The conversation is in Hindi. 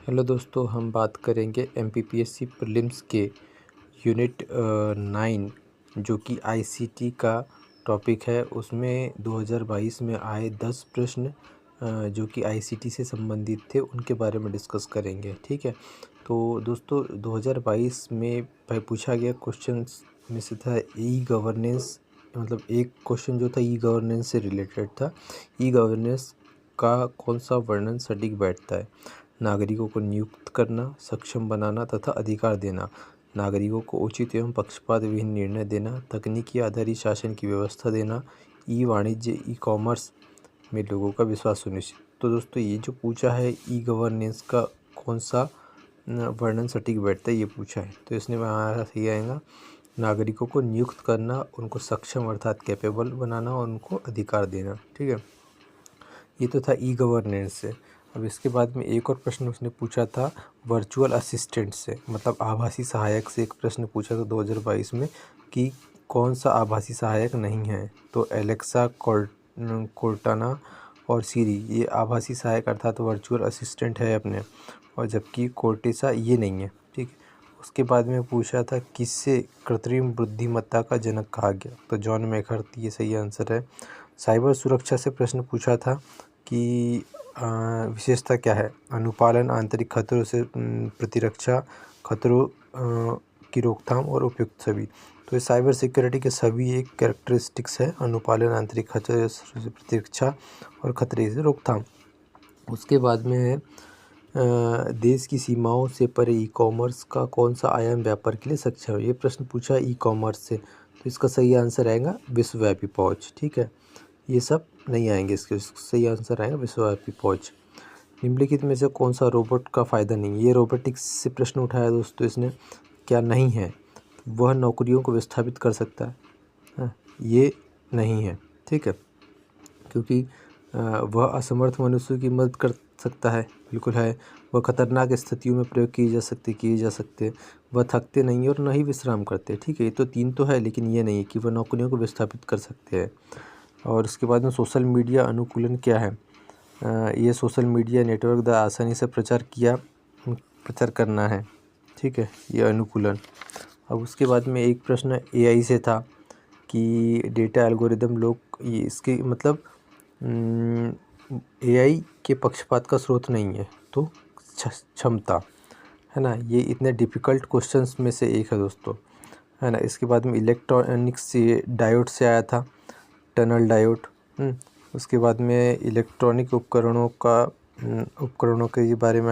हेलो दोस्तों, हम बात करेंगे एमपीपीएससी प्रीलिम्स के यूनिट 9 जो कि आईसीटी का टॉपिक है। उसमें 2022 में आए 10 प्रश्न जो कि आईसीटी से संबंधित थे, उनके बारे में डिस्कस करेंगे। ठीक है, तो दोस्तों 2022 में पूछा गया क्वेश्चंस में से था ई गवर्नेंस। मतलब एक क्वेश्चन जो था ई गवर्नेंस से रिलेटेड था। ई गवर्नेंस का कौन सा वर्णन सटीक बैठता है? नागरिकों को नियुक्त करना, सक्षम बनाना तथा अधिकार देना, नागरिकों को उचित एवं पक्षपात विहीन निर्णय देना, तकनीकी आधारित शासन की व्यवस्था देना, ई वाणिज्य ई कॉमर्स में लोगों का विश्वास सुनिश्चित। तो दोस्तों ये जो पूछा है ई गवर्नेंस का कौन सा वर्णन सटीक बैठता है, ये पूछा है। तो इसमें हमारा सही आएगा नागरिकों को नियुक्त करना, उनको सक्षम अर्थात कैपेबल बनाना और उनको अधिकार देना। ठीक है, ये तो था ई गवर्नेंस से। अब इसके बाद में एक और प्रश्न उसने पूछा था वर्चुअल असिस्टेंट से, मतलब आभासी सहायक से। एक प्रश्न पूछा था 2022 में कि कौन सा आभासी सहायक नहीं है। तो एलेक्सा, कोर्टाना और सीरी ये आभासी सहायक अर्थात वर्चुअल असिस्टेंट है अपने, और जबकि कोर्टेसा ये नहीं है। ठीक है, उसके बाद में पूछा था किससे कृत्रिम बुद्धिमत्ता का जनक कहा गया। तो जॉन मैकर्थी ये सही आंसर है। साइबर सुरक्षा से प्रश्न पूछा था कि विशेषता क्या है? अनुपालन, आंतरिक खतरों से प्रतिरक्षा, खतरों की रोकथाम और उपयुक्त सभी। तो ये साइबर सिक्योरिटी के सभी एक कैरेक्टरिस्टिक्स है, अनुपालन, आंतरिक खतरे से प्रतिरक्षा और खतरे से रोकथाम। उसके बाद में है देश की सीमाओं से परे ई कॉमर्स का कौन सा आयाम व्यापार के लिए सक्षम है? ये प्रश्न पूछा ई कॉमर्स से, तो इसका सही आंसर आएगा विश्वव्यापी पहुँच। ठीक है, ये सब नहीं आएंगे, इसके सही आंसर आएगा विश्वव्यापी पहुँच। निम्नलिखित में से कौन सा रोबोट का फ़ायदा नहीं है? ये रोबोटिक्स से प्रश्न उठाया दोस्तों इसने। क्या नहीं है? वह नौकरियों को विस्थापित कर सकता है? हाँ, ये नहीं है। ठीक है, क्योंकि वह असमर्थ मनुष्य की मदद कर सकता है, बिल्कुल है। वह खतरनाक स्थितियों में प्रयोग किए जा सकते। वह थकते नहीं और न ही विश्राम करते। ठीक है, ये तो 3 तो है, लेकिन ये नहीं है कि वह नौकरियों को विस्थापित कर सकते हैं। और इसके बाद में सोशल मीडिया अनुकूलन क्या है? ये सोशल मीडिया नेटवर्क द्वारा आसानी से प्रचार करना है। ठीक है, ये अनुकूलन। अब उसके बाद में एक प्रश्न एआई से था कि डेटा एल्गोरिदम लोग ये इसके मतलब एआई के पक्षपात का स्रोत नहीं है, तो क्षमता है ना। ये इतने डिफ़िकल्ट क्वेश्चंस में से एक है दोस्तों, है ना। इसके बाद में इलेक्ट्रॉनिक्स से डायोड से आया था, टनल डायोड। उसके बाद में इलेक्ट्रॉनिक उपकरणों के बारे में